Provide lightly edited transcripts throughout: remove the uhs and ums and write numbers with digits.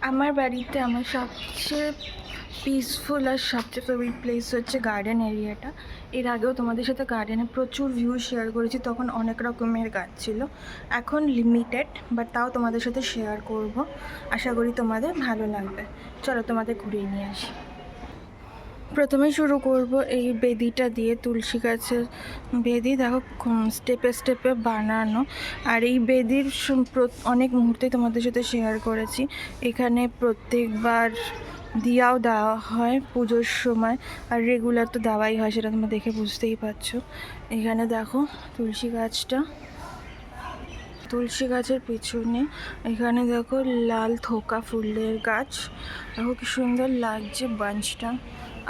আমার বাড়িতে আমার সবচেয়ে পিসফুল আর সবচেয়ে ফেভারিট প্লেস হচ্ছে গার্ডেন এরিয়াটা। এর আগেও তোমাদের সাথে গার্ডেনে প্রচুর ভিউ শেয়ার করেছি, তখন অনেক রকমের গাছ ছিল, এখন লিমিটেড, বাট তাও তোমাদের সাথে শেয়ার করব। আশা করি তোমাদের ভালো লাগবে। চলো তোমাদের ঘুরিয়ে নিয়ে আসি। প্রথমে শুরু করব এই বেদিটা দিয়ে, তুলসী গাছের বেদি। দেখো স্টেপে স্টেপে বানানো। আর এই বেদির অনেক মুহূর্তেই তোমাদের সাথে শেয়ার করেছি। এখানে প্রত্যেকবার দিয়াও দেওয়া হয় পুজোর সময়, আর রেগুলার তো দেওয়াই হয়, সেটা তোমরা দেখে বুঝতেই পারছো। এখানে দেখো তুলসী গাছটা, তুলসী গাছের পিছনে এখানে দেখো লাল থোকা ফুলের গাছ। দেখো কি সুন্দর লাগছে বাঞ্চটা।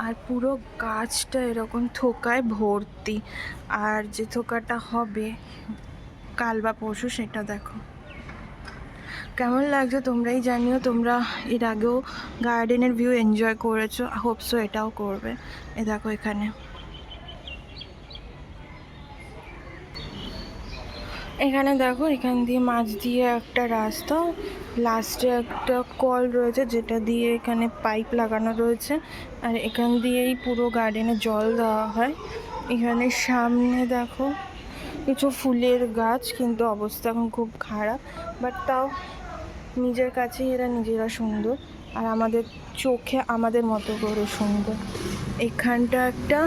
আর পুরো গাছটা এরকম থোকায় ভর্তি। আর যে থোকাটা হবে কাল বা পরশু, সেটা দেখো কেমন লাগছে তোমরাই জানিও। তোমরা এর আগেও গার্ডেনের ভিউ এনজয় করেছো, হোপসো এটাও করবে। এ দেখো এখানে এখানে দেখো, এখান দিয়ে মাছ দিয়ে একটা রাস্তা, লাস্টে একটা কল রয়েছে যেটা দিয়ে এখানে পাইপ লাগানো রয়েছে। আর এখান দিয়েই পুরো গার্ডেনে জল দেওয়া হয়। এখানে সামনে দেখো কিছু ফুলের গাছ, কিন্তু অবস্থা এখন খুব খারাপ, বাট তাও নিজের কাছেই এরা নিজেরা সুন্দর, আর আমাদের চোখে আমাদের মতো করে সুন্দর। এখানটা একটা,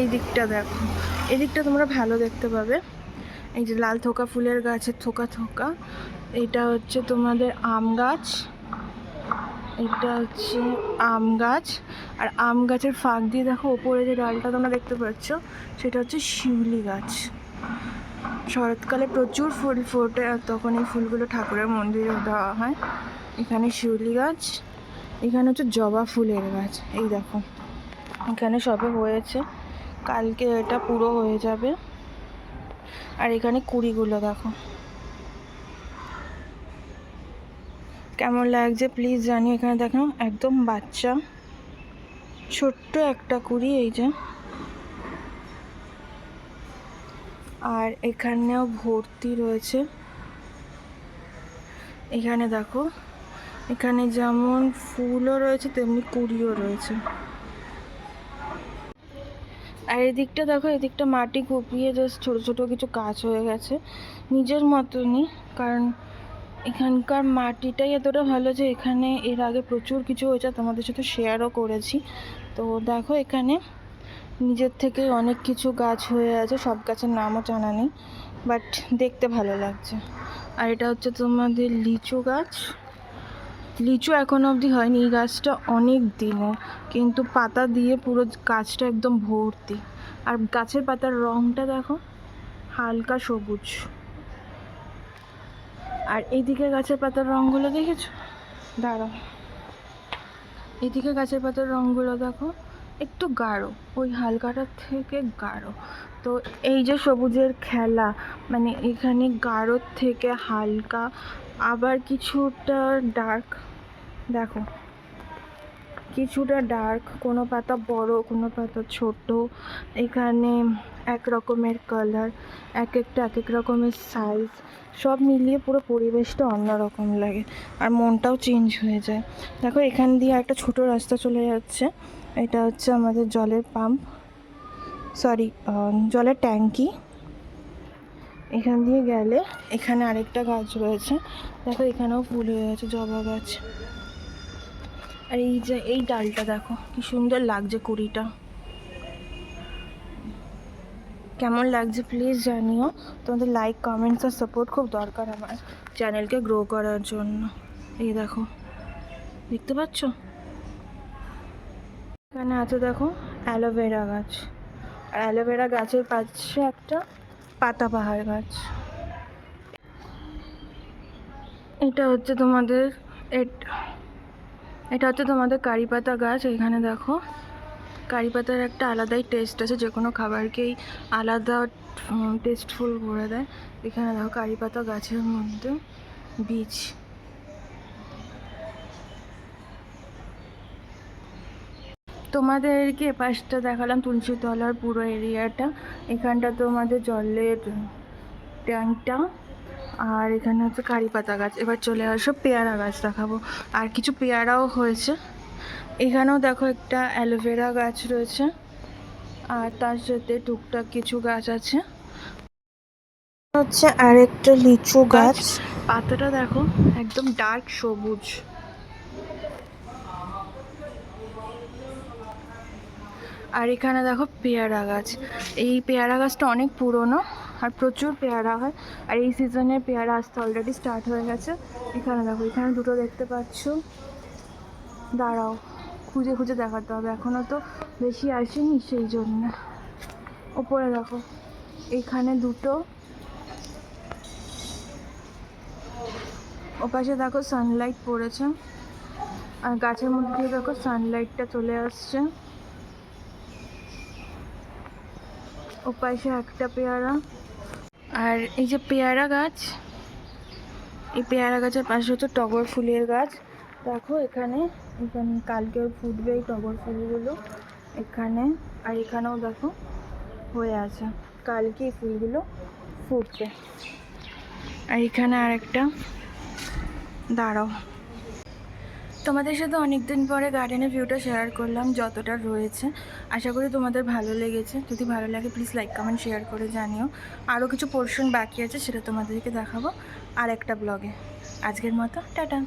এদিকটা দেখো, এদিকটা তোমরা ভালো দেখতে পাবে। এই যে লাল থোকা ফুলের গাছের থোকা থোকা, এটা হচ্ছে তোমাদের আম গাছ, এটা হচ্ছে আম গাছ। আর আম গাছের ফাঁক দিয়ে দেখো ওপরে যে ডালটা তোমরা দেখতে পাচ্ছ, সেটা হচ্ছে শিউলি গাছ। শরৎকালে প্রচুর ফুল ফোটে, আর তখন এই ফুলগুলো ঠাকুরের মন্দিরে দেওয়া হয়। এখানে শিউলি গাছ, এখানে হচ্ছে জবা ফুলের গাছ। এই দেখো এখানে সবে হয়েছে, কালকে এটা পুরো হয়ে যাবে। আর এখানে কুড়িগুলো দেখো কেমন লাগছে প্লিজ জানিও। এখানে দেখো একদম বাচ্চা ছোট্ট একটা কুড়ি, এই যে। আর এখানেও ভর্তি রয়েছে। এখানে দেখো, এখানে যেমন ফুলও রয়েছে তেমনি কুড়িও রয়েছে। আর এদিকটা দেখো, এদিকটা মাটি কুপিয়ে জাস্ট ছোটো ছোটো কিছু গাছ হয়ে গেছে নিজের মতনই, কারণ এখানকার মাটিটাই এতটা ভালো যে এখানে এর আগে প্রচুর কিছু হয়েছে, তোমাদের সাথে শেয়ারও করেছি। তো দেখো এখানে নিজের থেকে অনেক কিছু গাছ হয়ে আছে, সব গাছের নামও জানা নেই, বাট দেখতে ভালো লাগছে। আর এটা হচ্ছে তোমাদের লিচু গাছ। লিচু এখনো অবধি হয়নি, এই গাছটা অনেক দিনের, কিন্তু পাতা দিয়ে পুরো গাছটা একদম ভর্তি। আর গাছের পাতার রঙটা দেখো হালকা সবুজ। আর এইদিকে গাছের পাতার রঙগুলো দেখেছো? দাঁড়াও, এদিকে গাছের পাতার রঙগুলো দেখো একটু গাঢ়, ওই হালকাটার থেকে গাঢ়। তো এই যে সবুজের খেলা, মানে এখানে গাঢ়র থেকে হালকা, আবার কিছুটা ডার্ক, দেখো কিছুটা ডার্ক, কোনো পাতা বড় কোনো পাতা ছোট। এখানে এক রকমের কালার, এক একটা এক এক রকমের সাইজ, সব মিলিয়ে পুরো পরিবেশটা অন্যরকম লাগে, আর মনটাও চেঞ্জ হয়ে যায়। দেখো এখান দিয়ে একটা ছোট রাস্তা চলে যাচ্ছে, এটা হচ্ছে আমাদের জলের পাম্প, সরি জলের ট্যাঙ্কি। এখান দিয়ে গেলে এখানে আরেকটা গাছ রয়েছে, দেখো এখানেও ফুল হয়ে গেছে, জবা গাছ। আর এই যে এই ডালটা দেখো কি সুন্দর লাগছে, কুড়িটা কেমন লাগছে প্লিজ জানিও। তোমাদের লাইক কমেন্টস আর সাপোর্ট খুব দরকার আমার চ্যানেলকে গ্রো করার জন্য। এই দেখো দেখতে পাচ্ছ, এখানে আছে দেখো অ্যালোভেরা গাছ, আর অ্যালোভেরা গাছের পাশে একটা পাতাবাহার গাছ। এটা হচ্ছে তোমাদের এটা হচ্ছে তোমাদের কারি পাতা গাছ। এখানে দেখো কারি পাতার একটা আলাদাই টেস্ট আছে, যে কোনো খাবারকেই আলাদা টেস্টফুল করে দেয়। এখানে দেখো কারি পাতা গাছের মধ্যে বীজ। তোমাদেরকে পাশটা দেখালাম তুলসীতলার পুরো এরিয়াটা। এখানটা তোমাদের জলের ট্যাঙ্কটা, আর এখানে হচ্ছে কারি পাতা গাছ। এবার চলে আসো পেয়ারা গাছ দেখাবো। আর কিছু পেয়ারাও হয়েছে। এখানেও দেখো একটা অ্যালোভেরা গাছ রয়েছে, আর তার সাথে টুকটাক কিছু গাছ আছে। হচ্ছে আরেকটা লিচু গাছ, পাতাটা দেখো একদম ডার্ক সবুজ। আর এখানে দেখো পেয়ারা গাছ। এই পেয়ারা গাছটা অনেক পুরনো আর প্রচুর পেয়ারা হয়। আর এই সিজনে পেয়ারা আসতে অলরেডি স্টার্ট হয়ে গেছে। এখানে দেখো, এখানে দুটো দেখতে পাচ্ছ। দাঁড়াও, খুঁজে খুঁজে দেখাতে হবে, এখনও তো বেশি আসেনি সেই জন্য। ওপরে দেখো, এখানে দুটো, ওপাশে দেখো সানলাইট পড়েছে, আর গাছের মধ্যে দিয়ে দেখো সানলাইটটা চলে আসছে। ওপাশে একটা পেয়ারা। আর এই যে পেয়ারা গাছ, এই পেয়ারা গাছের পাশে হচ্ছে টগর ফুলের গাছ। দেখো এখানে, এখানে কালকে ফুটবে এই টগর ফুলগুলো এখানে। আর এখানেও দেখো হয়ে আছে, কালকে এই ফুলগুলো ফুটবে। আর এখানে আরেকটা, দাঁড়াও, তোমাদের সাথে অনেক দিন পরে গার্ডেনের ভিউটা শেয়ার করলাম যতটা রয়েছে। আশা করি তোমাদের ভালো লেগেছে। যদি ভালো লাগে প্লিজ লাইক কমেন্ট শেয়ার করে জানিও। আরও কিছু পোর্শন বাকি আছে, সেটা তোমাদেরকে দেখাবো আর একটা ব্লগে। আজকের মতো টাটা।